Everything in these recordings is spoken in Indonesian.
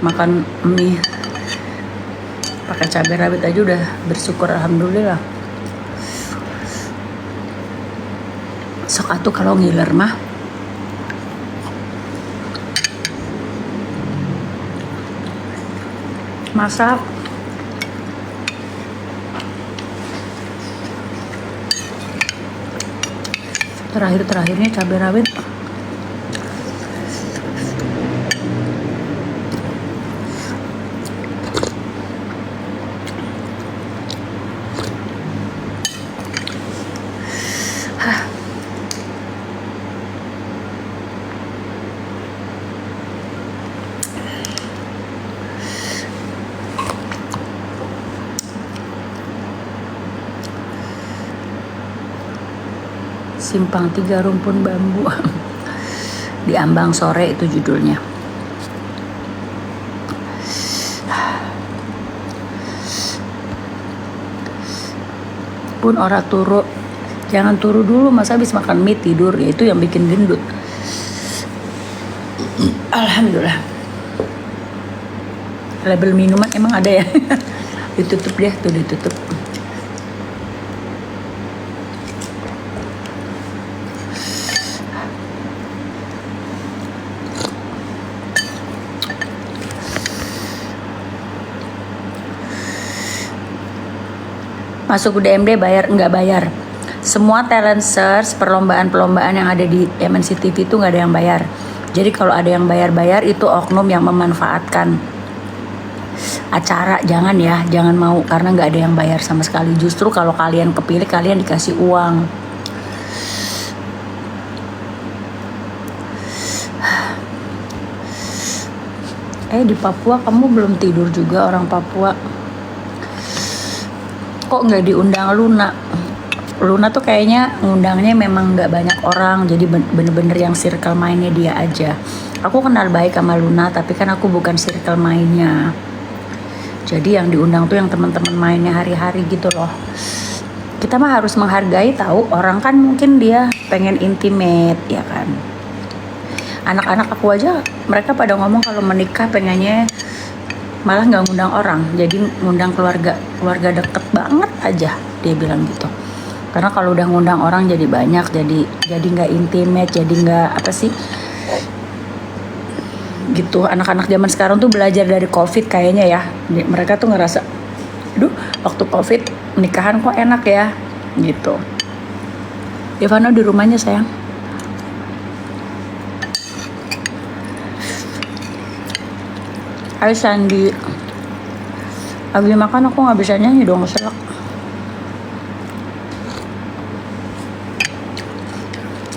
makan mie pakai cabai rawit aja udah bersyukur, alhamdulillah. Sok atuh kalau ngiler mah masak. Terakhir-terakhirnya cabai rawit. Simpang 3 Rumpun Bambu di Ambang Sore itu judulnya. Pun ora turu, jangan turu dulu, masa habis makan mie tidur, ya itu yang bikin gendut. Alhamdulillah. Label minuman emang ada ya. Ditutup deh tuh, ditutup. Masuk UDMD bayar nggak bayar? Semua talent search, perlombaan-perlombaan yang ada di MNC TV itu nggak ada yang bayar. Jadi kalau ada yang bayar-bayar itu oknum yang memanfaatkan acara. Jangan ya, jangan mau, karena nggak ada yang bayar sama sekali. Justru kalau kalian kepilih, kalian dikasih uang. Di Papua kamu belum tidur juga, orang Papua? Kok nggak diundang Luna? Luna tuh kayaknya ngundangnya memang nggak banyak orang, jadi bener-bener yang circle mainnya dia aja. Aku kenal baik sama Luna, tapi kan aku bukan circle mainnya. Jadi yang diundang tuh yang teman-teman mainnya hari-hari gitu loh. Kita mah harus menghargai, tahu, orang kan mungkin dia pengen intimate ya kan. Anak-anak aku aja mereka pada ngomong kalau menikah pengennya malah nggak ngundang orang, jadi ngundang keluarga deket banget aja, dia bilang gitu. Karena kalau udah ngundang orang jadi banyak, jadi nggak intimate, jadi nggak apa sih gitu. Anak-anak zaman sekarang tuh belajar dari COVID kayaknya ya. Mereka tuh ngerasa, aduh waktu COVID nikahan kok enak ya gitu. Ivano di rumahnya sayang. Hai Sandi, lagi makan aku nggak bisa nyanyi dong, selak.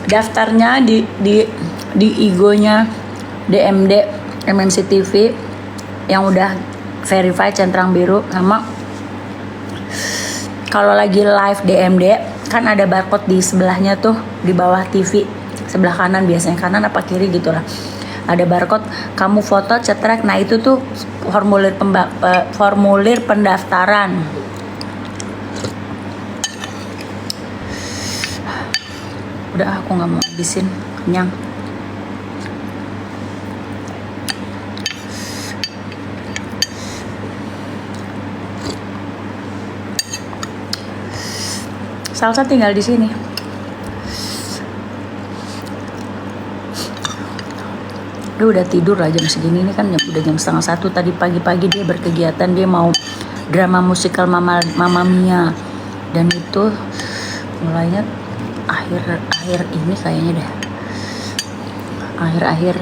Daftarnya di IG-nya DMD MNC TV yang udah verify centang biru, sama kalau lagi live DMD kan ada barcode di sebelahnya tuh, di bawah TV sebelah kanan, biasanya kanan apa kiri gitulah. Ada barcode, kamu foto cetrek, nah itu tuh formulir pendaftaran. Udah aku nggak mau habisin, kenyang. Salsa tinggal di sini. Dia udah tidur lah jam segini, ini kan udah jam 12:30. Tadi pagi-pagi dia berkegiatan, dia mau drama musikal Mamma Mia, dan itu mulainya akhir ini kayaknya deh, akhir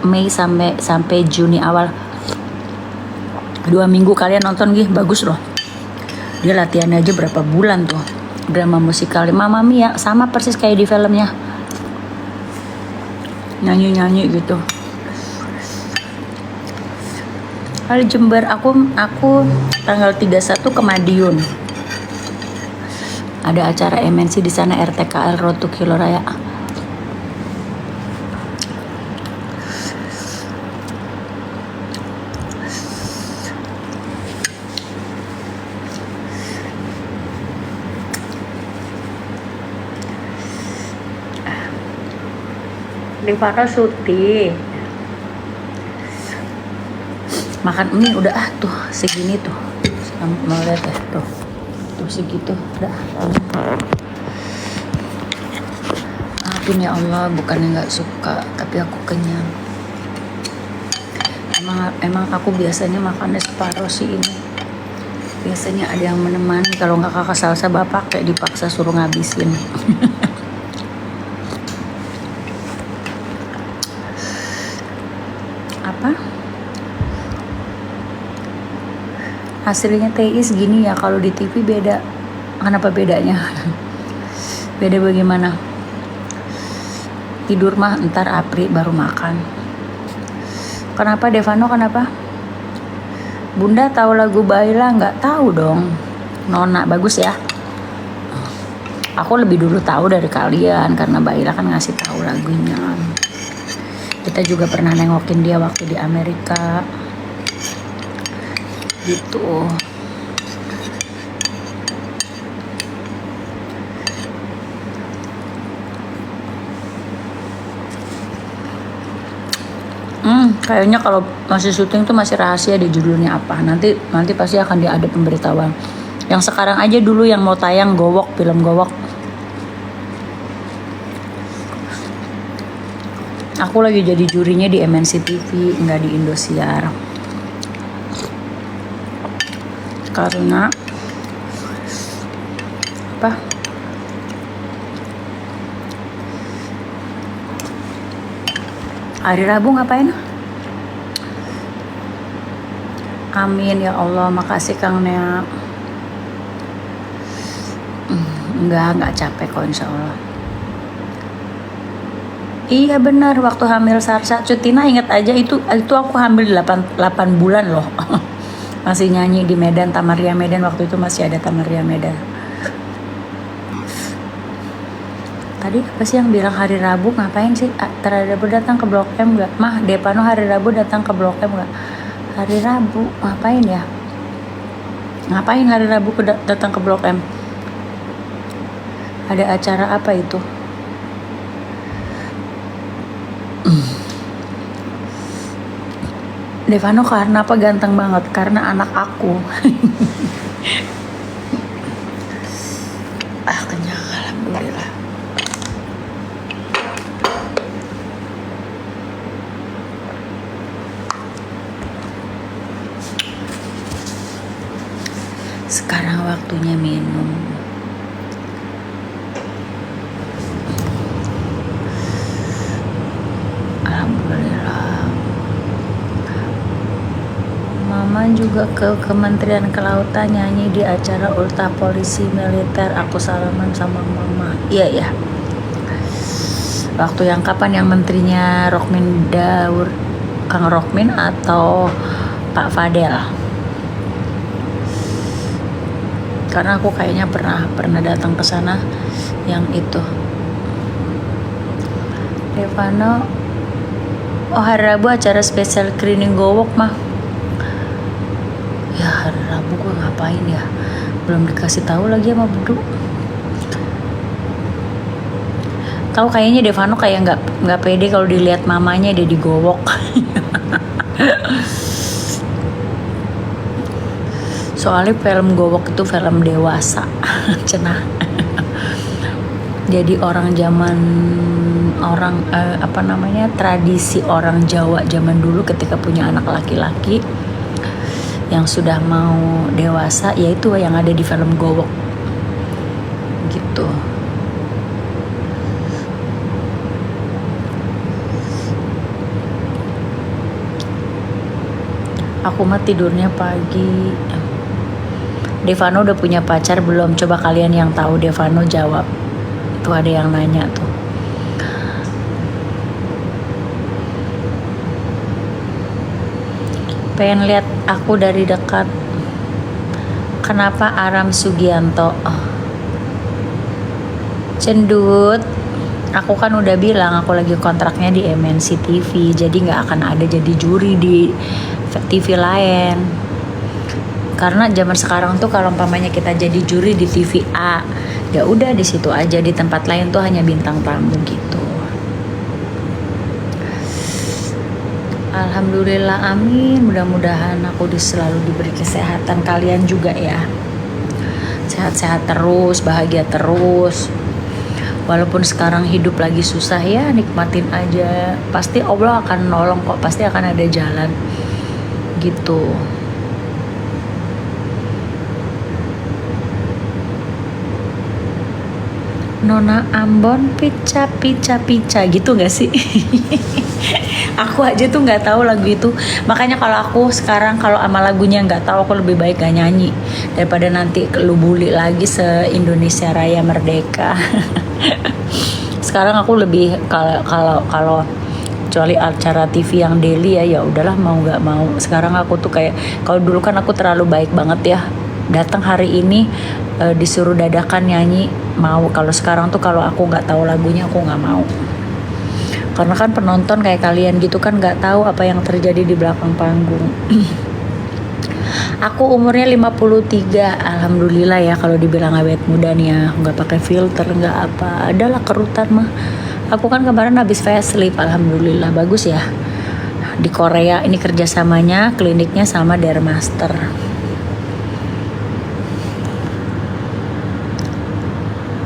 Mei sampai Juni awal. 2 minggu kalian nonton gih, bagus loh. Dia latihannya aja berapa bulan tuh, drama musikal Mamma Mia, sama persis kayak di filmnya, nyanyi gitu. Kali Jember, aku tanggal 31 ke Madiun. Ada acara MNC di sana, RTKL Road to Kilo Raya. Rifana Suti. Makan mie udah tuh segini tuh. Mau lihat ya tuh. Tuh segitu udah. Maafin ya Allah, bukannya nggak suka, tapi aku kenyang. Emang aku biasanya makannya separuh sih ini. Biasanya ada yang menemani, kalau nggak kakak salsa bapak kayak dipaksa suruh ngabisin. Apa? Hasilnya teis gini ya, kalau di TV beda. Kenapa bedanya? Beda bagaimana? Tidur mah ntar Apri baru makan. Kenapa Devano, kenapa? Bunda tahu lagu Baila nggak? Tahu dong. Nona bagus ya. Aku lebih dulu tahu dari kalian karena Baila kan ngasih tahu lagunya. Kita juga pernah nengokin dia waktu di Amerika. Gitu. Kayaknya kalau masih syuting tuh masih rahasia di judulnya apa. Nanti pasti akan ada pemberitahuan. Yang sekarang aja dulu yang mau tayang Gowok, film Gowok. Aku lagi jadi jurinya di MNC TV, nggak di Indosiar. Karena apa? Hari Rabu ngapain? Amin ya Allah, makasih Kang Nea. Enggak capek kok insya Allah. Iya benar, waktu hamil Sarsa, Cutina inget aja itu aku hamil 8 bulan loh. Masih nyanyi di Medan, Tamaria Medan, waktu itu masih ada Tamaria Medan. Tadi apa sih yang bilang hari Rabu ngapain sih? Rabu datang ke Blok M gak? Mah, Devano hari Rabu datang ke Blok M gak? Hari Rabu ngapain ya? Ngapain hari Rabu datang ke Blok M? Ada acara apa itu? Devano karena apa ganteng banget? Karena anak aku. Kenyang alhamdulillah. Sekarang waktunya minum. Alhamdulillah. Mama juga ke Kementerian Kelautan nyanyi di acara Ulta Polisi Militer. Aku salaman sama mama. Iya ya. Waktu yang kapan yang menterinya Rokmin Daur, Kang Rokmin atau Pak Fadel? Karena aku kayaknya pernah datang ke sana yang itu. Devano, oh hari Rabu acara spesial screening Gowok mah. Ya hari Rabu gue ngapain ya? Belum dikasih tahu lagi sama Budu. Tahu kayaknya Devano kayak nggak pede kalau dilihat mamanya dia digowok. Soalnya film Gowok itu film dewasa, cenah. Jadi tradisi orang Jawa zaman dulu ketika punya anak laki-laki yang sudah mau dewasa, yaitu yang ada di film Gowok. Gitu. Aku mah tidurnya pagi. Devano udah punya pacar belum? Coba kalian yang tahu Devano jawab. Tuh ada yang nanya tuh. Pengen lihat aku dari dekat. Kenapa Aram Sugianto? Cendut. Aku kan udah bilang aku lagi kontraknya di MNC TV, jadi nggak akan ada jadi juri di TV lain. Karena zaman sekarang tuh kalau umpamanya kita jadi juri di TV A, ya udah di situ aja, di tempat lain tuh hanya bintang tamu gitu. Alhamdulillah, amin. Mudah-mudahan aku selalu diberi kesehatan, kalian juga ya. Sehat-sehat terus, bahagia terus. Walaupun sekarang hidup lagi susah ya, nikmatin aja. Pasti Allah akan nolong kok, pasti akan ada jalan. Gitu. Nona Ambon pica pica pica gitu gak sih? Aku aja tuh nggak tahu lagu itu. Makanya kalau aku sekarang kalau sama lagunya nggak tahu, aku lebih baik gak nyanyi daripada nanti lu bully lagi se-Indonesia Raya Merdeka. Sekarang aku lebih kalau kecuali acara TV yang daily ya udahlah, mau nggak mau. Sekarang aku tuh kayak, kalau dulu kan aku terlalu baik banget ya, datang hari ini disuruh dadakan nyanyi mau. Kalau sekarang tuh kalau aku nggak tahu lagunya aku nggak mau, karena kan penonton kayak kalian gitu kan nggak tahu apa yang terjadi di belakang panggung. Aku umurnya 53, alhamdulillah ya, kalau dibilang awet muda nih ya, nggak pakai filter nggak apa, adalah kerutan mah. Aku kan kemarin habis facelift, alhamdulillah bagus ya. Di Korea ini kerjasamanya kliniknya sama Dermaster.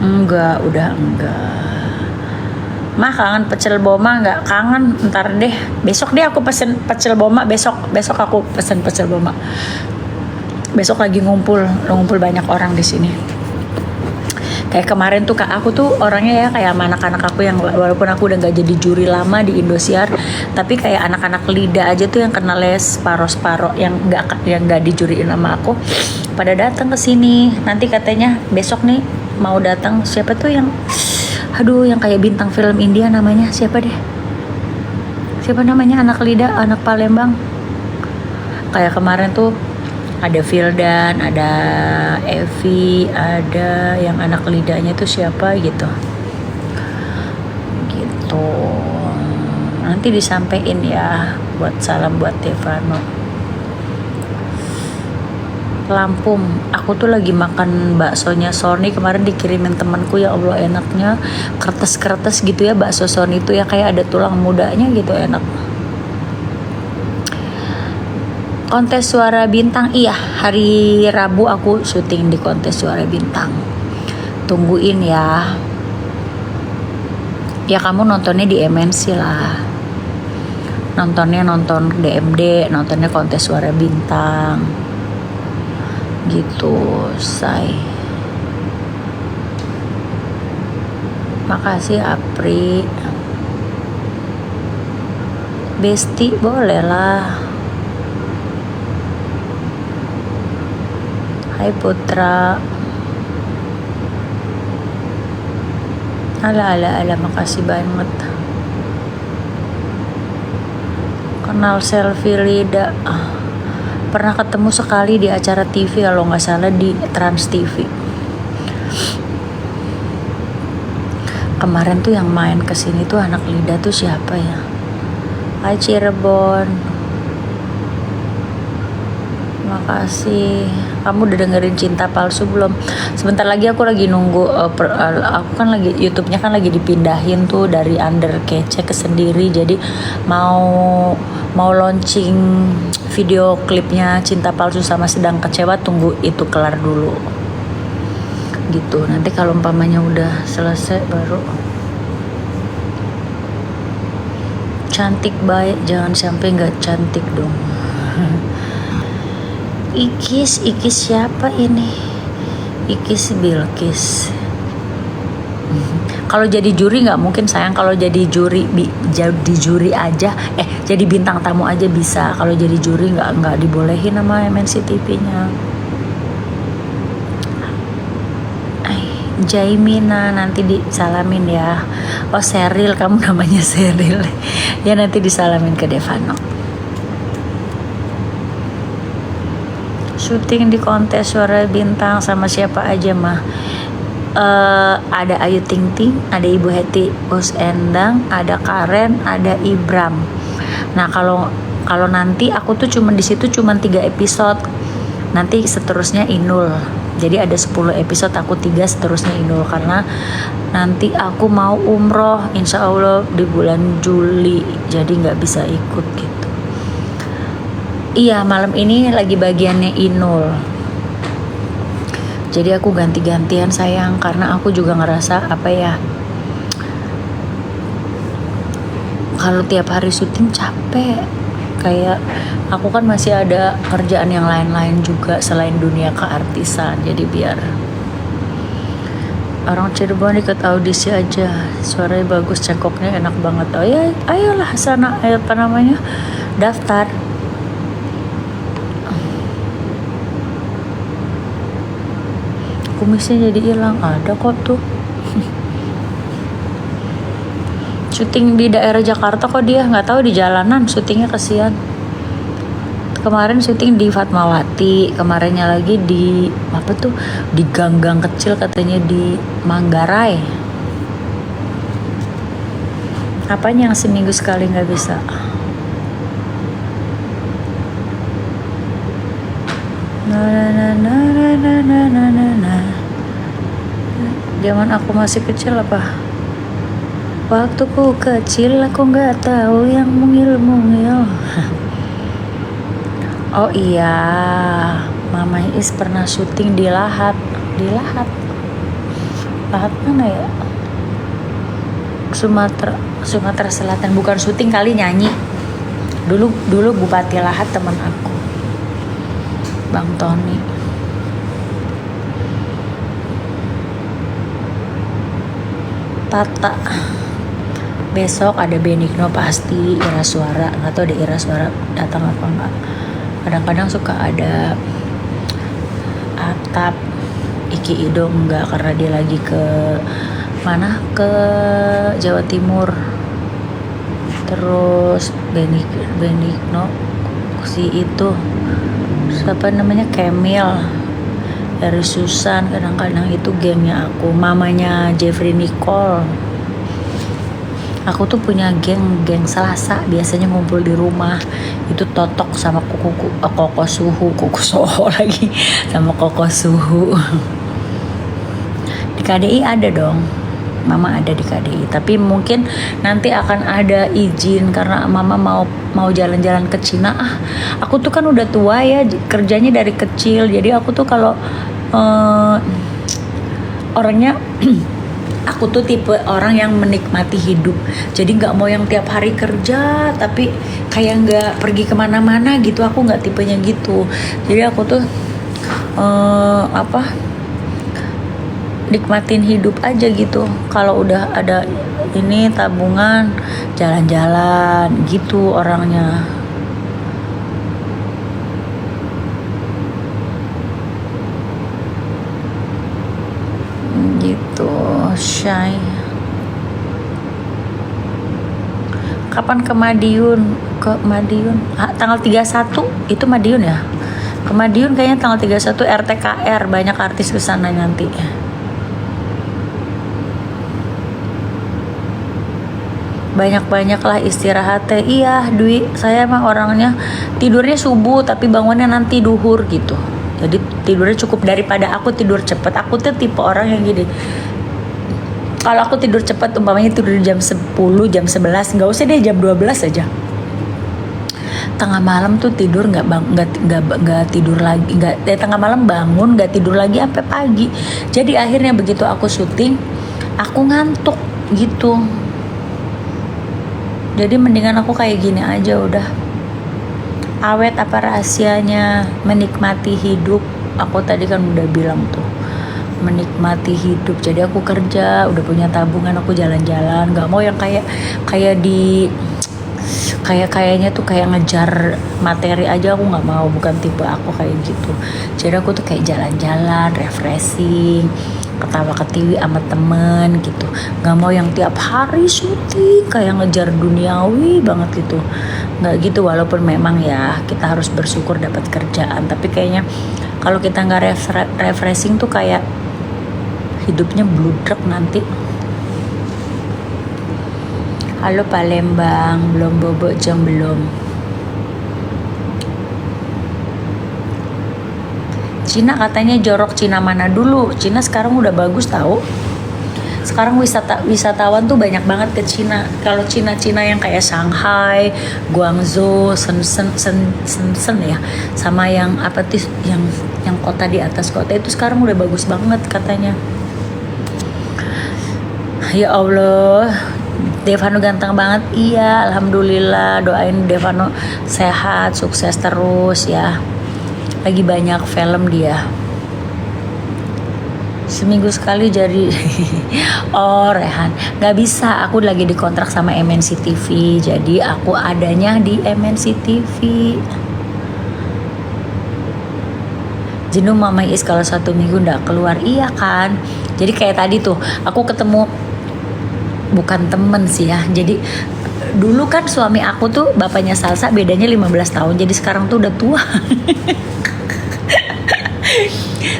Enggak, udah enggak. Mah kangen pecel boma nggak? Kangen, ntar deh. Besok deh aku pesen pecel boma, besok aku pesen pecel boma. Besok lagi ngumpul banyak orang di sini. Kayak kemarin tuh kak, aku tuh orangnya ya kayak sama anak-anak aku yang walaupun aku udah nggak jadi juri lama di Indosiar, tapi kayak anak-anak Lida aja tuh yang kenal les paro-paro yang nggak dijuriin sama aku, pada datang ke sini. Nanti katanya besok nih mau datang siapa tuh yang yang kayak bintang film India, namanya siapa namanya, anak Lida, anak Palembang. Kayak kemarin tuh ada Vildan, ada Evi, ada yang anak Lidanya tuh siapa gitu. Nanti disampein ya, buat salam buat Devano. Lampung, aku tuh lagi makan baksonya Sony, kemarin dikirimin temanku, ya Allah enaknya, kertas gitu ya bakso Sony itu ya, kayak ada tulang mudanya gitu, enak. Kontes Suara Bintang, iya hari Rabu aku syuting di Kontes Suara Bintang, tungguin ya. Ya kamu nontonnya di MNC lah, nonton DMD, nontonnya Kontes Suara Bintang gitu, say. Makasih Apri. Besti boleh lah. Hai Putra. Ala, makasih banget. Kenal Selfie Lida, pernah ketemu sekali di acara TV kalau nggak salah di Trans TV. Kemarin tuh yang main kesini tuh anak Lida tuh siapa ya? Hai Cirebon. Makasih. Kamu udah dengerin Cinta Palsu belum? Sebentar lagi aku lagi nunggu. Aku kan lagi YouTube-nya kan lagi dipindahin tuh dari Under Kece ke Sendiri. Jadi mau launching video klipnya Cinta Palsu sama Sedang Kecewa. Tunggu itu kelar dulu. Gitu. Nanti kalau umpamanya udah selesai baru. Cantik baik, jangan sampai nggak cantik dong. Ikis siapa ini? Ikis Bilkis. Kalau jadi juri nggak mungkin sayang. Kalau jadi juri aja, jadi bintang tamu aja bisa. Kalau jadi juri nggak dibolehin sama MNC TV-nya. Jaimina, nanti disalamin ya. Oh Seril, kamu namanya Seril. Ya nanti disalamin ke Devano. Syuting di Kontes Suara Bintang sama siapa aja mah? Ada Ayu Ting Ting, ada Ibu Heti Us Endang, ada Karen, ada Ibram. Nah kalau nanti aku tuh di situ cuma 3 episode. Nanti seterusnya Inul. Jadi ada 10 episode, aku 3, seterusnya Inul, karena nanti aku mau umroh insya Allah di bulan Juli, jadi nggak bisa ikut gitu. Iya, malam ini lagi bagiannya Inul. Jadi aku ganti-gantian sayang, karena aku juga ngerasa apa ya, kalau tiap hari syuting capek. Kayak aku kan masih ada kerjaan yang lain-lain juga selain dunia keartisan. Jadi biar orang Cirebon ikut audisi aja, suaranya bagus, cengkoknya enak banget. Oh ya, ayolah sana, apa namanya, daftar. Kumisnya jadi hilang, ada kok tuh. Syuting di daerah Jakarta kok dia, nggak tahu di jalanan syutingnya, kesian. Kemarin syuting di Fatmawati, kemarinnya lagi di apa tuh, di gang-gang kecil katanya di Manggarai. Apanya yang seminggu sekali nggak bisa? Na. Zaman aku masih kecil apa? Waktu ku kecil aku nggak tahu yang mungil-mungil. Oh iya, Mama Is pernah syuting di Lahat. Di Lahat. Lahat mana ya? Sumatera Selatan. Bukan syuting kali, nyanyi. Dulu Bupati Lahat teman aku, Bang Tony. Tata. Besok ada Benigno pasti, Ira Suara. Nggak tahu ada Ira Suara datang apa enggak. Kadang-kadang suka ada Atap, Iki Ido enggak, karena dia lagi ke mana, ke Jawa Timur. Terus Benigno si itu siapa namanya, Kemil dari Susan, kadang-kadang itu gengnya aku, mamanya Jeffrey Nicole. Aku tuh punya geng Selasa, biasanya ngumpul di rumah. Itu Totok sama Koko Soho lagi, sama Koko Suhu. Di KDI ada dong, Mama ada di KDI. Tapi mungkin nanti akan ada izin karena Mama mau jalan-jalan ke Cina. Aku tuh kan udah tua ya, kerjanya dari kecil. Jadi aku tuh kalau orangnya aku tuh tipe orang yang menikmati hidup. Jadi nggak mau yang tiap hari kerja tapi kayak nggak pergi kemana-mana gitu. Aku nggak tipenya gitu. Jadi aku tuh nikmatin hidup aja gitu. Kalau udah ada ini tabungan, jalan-jalan gitu orangnya. Gitu, Shay. Kapan ke Madiun? Tanggal 31 itu Madiun ya? Ke Madiun kayaknya tanggal 31 RTKR, banyak artis kesana nanti. Banyak-banyak lah istirahat teh. Iya, Dwi, saya emang orangnya tidurnya subuh tapi bangunnya nanti duhur gitu. Jadi tidurnya cukup, daripada aku tidur cepet. Aku tuh tipe orang yang gini, kalau aku tidur cepet umpamanya tidur jam 10, jam 11, nggak usah deh jam 12 aja. Tengah malam tuh tidur nggak tidur lagi, tengah malam bangun nggak tidur lagi sampai pagi. Jadi akhirnya begitu aku syuting, aku ngantuk gitu. Jadi mendingan aku kayak gini aja udah. Awet apa rahasianya? Menikmati hidup. Aku tadi kan udah bilang tuh, menikmati hidup. Jadi aku kerja, udah punya tabungan, aku jalan-jalan. Gak mau yang kayaknya tuh kayak ngejar materi aja, aku nggak mau. Bukan tipe aku kayak gitu. Jadi aku tuh kayak jalan-jalan, refreshing, ketawa-ketiwi sama temen gitu. Gak mau yang tiap hari syuting kayak ngejar duniawi banget gitu. Gak gitu, walaupun memang ya kita harus bersyukur dapat kerjaan. Tapi kayaknya kalau kita gak refreshing tuh kayak hidupnya bludrek nanti. Halo Palembang, belum bobo jam belum. Cina katanya jorok, Cina mana dulu? Cina sekarang udah bagus tahu. Sekarang wisatawan tuh banyak banget ke Cina. Kalau Cina yang kayak Shanghai, Guangzhou, Shenzhen ya, sama yang apa tuh yang kota di atas kota itu sekarang udah bagus banget katanya. Ya Allah, Devano ganteng banget. Iya, alhamdulillah. Doain Devano sehat, sukses terus ya. Lagi banyak film dia. Seminggu sekali jadi oh Rehan, nggak bisa, aku lagi dikontrak sama MNC TV, jadi aku adanya di MNC TV. Jenuh Mama Is kalau 1 minggu nggak keluar. Iya kan, jadi kayak tadi tuh aku ketemu, bukan temen sih ya, jadi dulu kan suami aku tuh bapaknya Salsa bedanya 15 tahun, jadi sekarang tuh udah tua.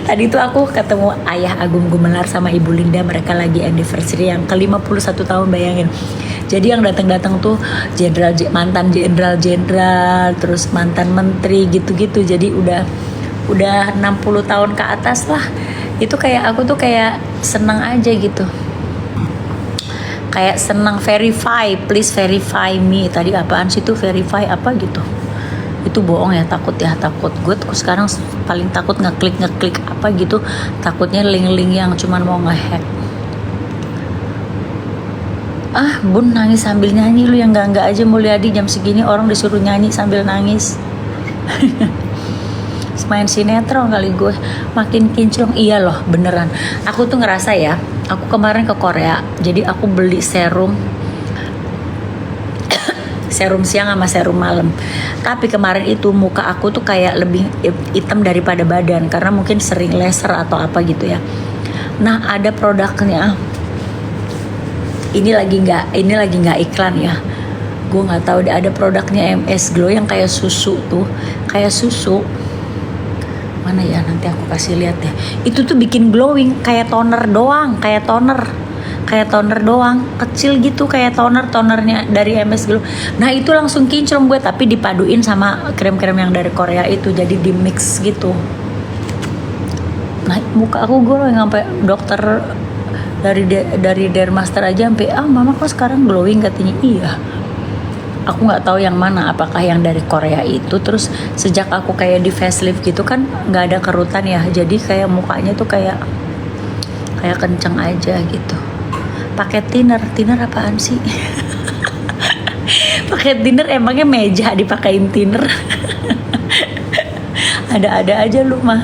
Tadi tuh aku ketemu ayah Agung Gumelar sama Ibu Linda, mereka lagi anniversary yang ke-51 tahun, bayangin. Jadi yang datang-datang tuh mantan jenderal, terus mantan menteri gitu-gitu. Jadi udah 60 tahun ke atas lah. Itu kayak aku tuh kayak senang aja gitu. Kayak senang verify, please verify me. Tadi apaan sih tuh verify apa gitu? Itu bohong ya, takut gue tuh sekarang paling takut ngeklik apa gitu, takutnya link-link yang cuman mau ngehack. Bun nangis sambil nyanyi, lu yang enggak aja Mulyadi, jam segini orang disuruh nyanyi sambil nangis. Main sinetron kali gue, makin kinclong. Iya loh, beneran aku tuh ngerasa ya, aku kemarin ke Korea, jadi aku beli serum siang sama serum malam. Tapi kemarin itu muka aku tuh kayak lebih hitam daripada badan, karena mungkin sering laser atau apa gitu ya. Nah ada produknya, ini lagi nggak iklan ya, gue nggak tahu deh, ada produknya MS Glow yang kayak susu tuh, kayak susu. Mana ya, nanti aku kasih lihat ya. Itu tuh bikin glowing, kayak toner doang, kecil gitu, kayak tonernya dari MS Glow. Nah itu langsung kinclong gue, tapi dipaduin sama krem-krem yang dari Korea itu, jadi di mix gitu. Nah muka aku gue sampai dokter dari Dermaster aja sampai mama kok sekarang glowing katanya. Iya, aku nggak tahu yang mana, apakah yang dari Korea itu. Terus sejak aku kayak di facelift gitu kan nggak ada kerutan ya, jadi kayak mukanya tuh kayak kenceng aja gitu. Pakai thinner apaan sih? Pakai thinner, emangnya meja dipakein thinner? Ada-ada aja lu mah.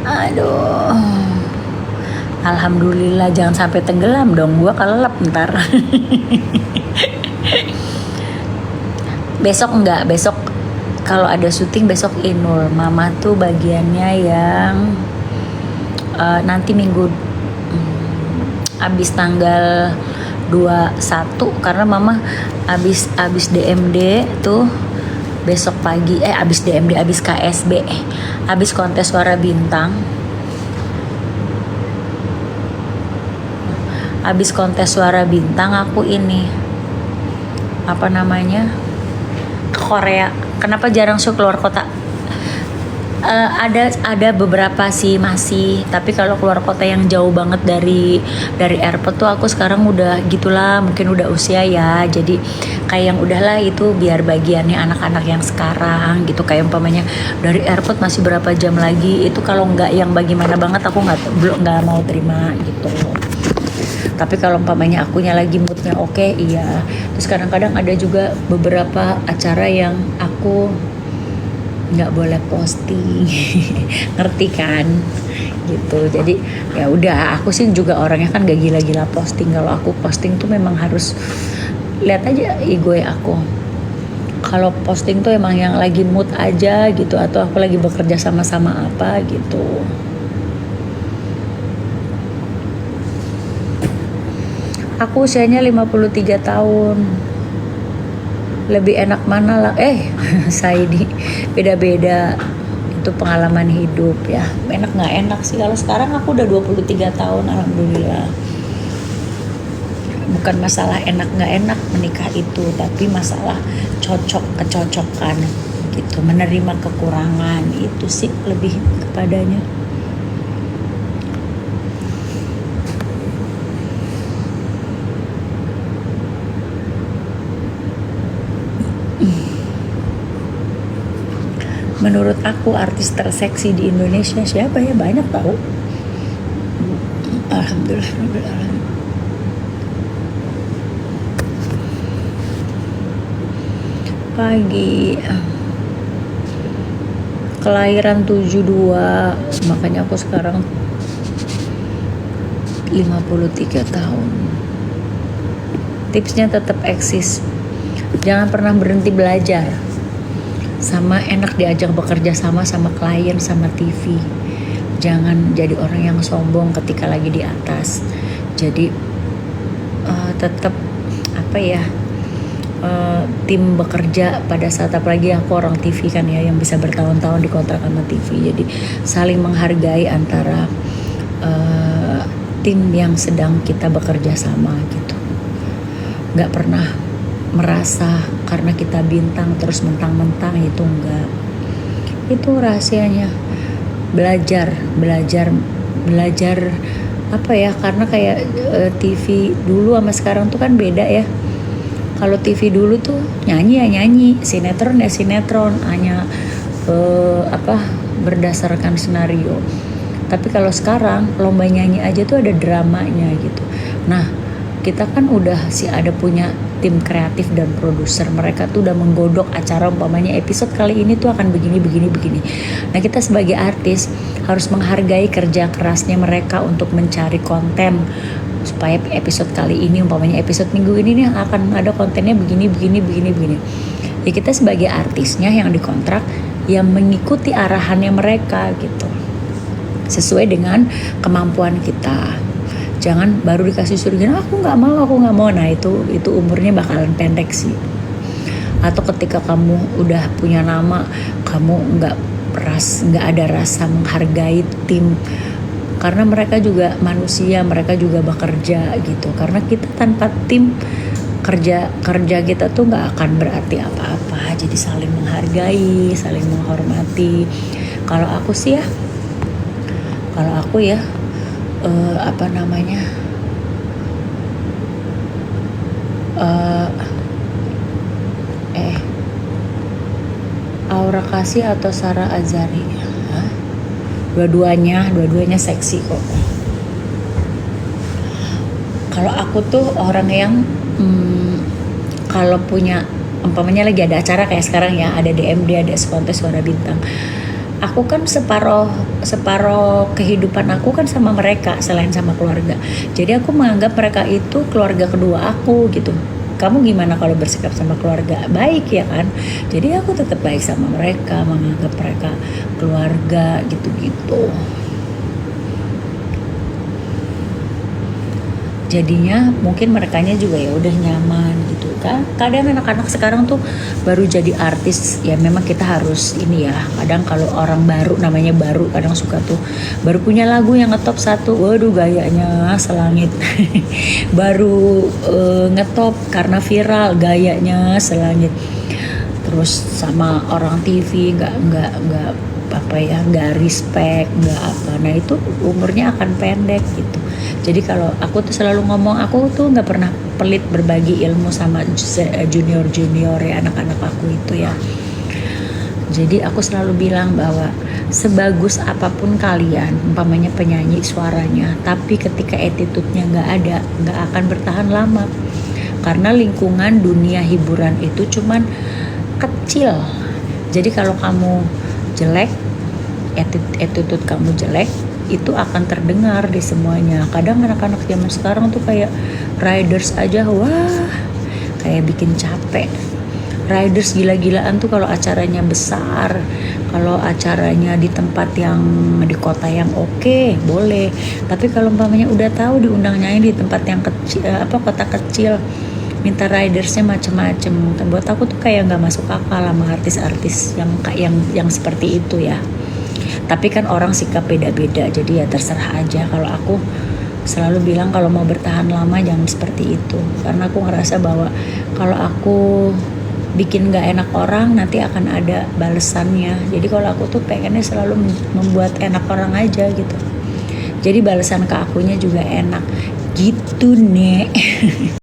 Aduh, alhamdulillah, jangan sampai tenggelam dong, gua kelelep ntar. Besok kalau ada syuting besok Inul, mama tuh bagiannya yang nanti minggu abis tanggal 21, karena mama abis DMD tuh besok pagi, abis DMD, abis KSB, abis kontes suara bintang, aku ini apa namanya, ke Korea. Kenapa jarang show keluar kota? Ada beberapa sih masih, tapi kalau keluar kota yang jauh banget dari airport tuh aku sekarang udah gitulah, mungkin udah usia ya, jadi kayak yang udahlah, itu biar bagiannya anak-anak yang sekarang gitu. Kayak umpamanya dari airport masih berapa jam lagi, itu kalau nggak yang bagaimana banget aku nggak mau terima gitu. Tapi kalau umpamanya akunya lagi moodnya oke, iya. Terus kadang-kadang ada juga beberapa acara yang aku nggak boleh posting. Ngerti kan gitu. Jadi ya udah, aku sih juga orangnya kan gak gila-gila posting. Kalau aku posting tuh memang harus lihat aja ego aku. Kalau posting tuh emang yang lagi mood aja gitu, atau aku lagi bekerja sama apa gitu. Aku usianya 53 tahun. Lebih enak mana lah? Saidi, beda-beda. Itu pengalaman hidup ya. Enak nggak enak sih. Kalau sekarang aku udah 23 tahun, alhamdulillah. Bukan masalah enak nggak enak menikah itu, tapi masalah kecocokan gitu. Menerima kekurangan, itu sih lebih kepadanya. Menurut aku artis terseksi di Indonesia siapa ya? Banyak tahu. Alhamdulillah rabbil alamin. Pagi kelahiran 72, makanya aku sekarang 53 tahun. Tipsnya tetap eksis, jangan pernah berhenti belajar, sama enak diajak bekerja sama klien, sama TV. Jangan jadi orang yang sombong ketika lagi di atas. Jadi tetap tim bekerja pada saat, apalagi aku orang TV kan ya, yang bisa bertahun-tahun dikontrak sama TV. Jadi saling menghargai antara tim yang sedang kita bekerja sama gitu. Nggak pernah merasa karena kita bintang terus mentang-mentang, itu enggak. Itu rahasianya. Belajar karena kayak TV dulu sama sekarang tuh kan beda ya. Kalau TV dulu tuh nyanyi ya nyanyi, sinetron ya sinetron, hanya berdasarkan skenario. Tapi kalau sekarang lomba nyanyi aja tuh ada dramanya gitu. Nah, kita kan udah ada punya tim kreatif dan produser, mereka tuh udah menggodok acara, umpamanya episode kali ini tuh akan begini. Nah, kita sebagai artis harus menghargai kerja kerasnya mereka untuk mencari konten, supaya episode kali ini, umpamanya episode minggu ini nih akan ada kontennya begini. Ya kita sebagai artisnya yang dikontrak, yang mengikuti arahannya mereka gitu, sesuai dengan kemampuan kita. Jangan baru dikasih suruh gini, aku nggak mau. Nah itu umurnya bakalan pendek sih. Atau ketika kamu udah punya nama, kamu nggak ada rasa menghargai tim, karena mereka juga manusia, mereka juga bekerja gitu. Karena kita tanpa tim, kerja kita tuh nggak akan berarti apa-apa. Jadi saling menghargai, saling menghormati. Kalau aku ya Aura Kasih atau Sarah Azhari? Dua-duanya seksi kok. Kalau aku tuh orang yang kalau punya, umpamanya lagi ada acara kayak sekarang ya, ada DMD, ada Kontes Suara Bintang, aku kan separuh kehidupan aku kan sama mereka selain sama keluarga. Jadi aku menganggap mereka itu keluarga kedua aku gitu. Kamu gimana kalau bersikap sama keluarga? Baik ya kan? Jadi aku tetap baik sama mereka, menganggap mereka keluarga gitu-gitu. Jadinya mungkin merekanya juga ya udah nyaman gitu kan. Kadang anak-anak sekarang tuh baru jadi artis ya, memang kita harus ini ya, kadang kalau orang baru, namanya baru, kadang suka tuh baru punya lagu yang ngetop 1, waduh gayanya selangit. Baru ngetop karena viral, gayanya selangit. Terus sama orang TV nggak respect, nggak apa. Nah itu umurnya akan pendek gitu. Jadi kalau aku tuh selalu ngomong, aku tuh nggak pernah pelit berbagi ilmu sama junior ya, anak-anak aku itu ya. Jadi aku selalu bilang bahwa sebagus apapun kalian, umpamanya penyanyi suaranya, tapi ketika attitude-nya nggak akan bertahan lama. Karena lingkungan dunia hiburan itu cuman kecil. Jadi kalau kamu jelek, attitude kamu jelek, itu akan terdengar di semuanya. Kadang anak-anak zaman sekarang tuh kayak riders aja, wah kayak bikin capek. Riders gila-gilaan tuh kalau acaranya besar, kalau acaranya di tempat yang di kota yang oke, boleh. Tapi kalau umpamanya udah tahu diundang nyanyi di tempat yang kecil, kota kecil, minta ridersnya macem-macem. Buat aku tuh kayak nggak masuk akal sama artis-artis yang seperti itu ya. Tapi kan orang sikap beda-beda, jadi ya terserah aja. Kalau aku selalu bilang kalau mau bertahan lama jangan seperti itu, karena aku ngerasa bahwa kalau aku bikin nggak enak orang, nanti akan ada balesannya. Jadi kalau aku tuh pengennya selalu membuat enak orang aja gitu, jadi balasan ke akunya juga enak gitu nek.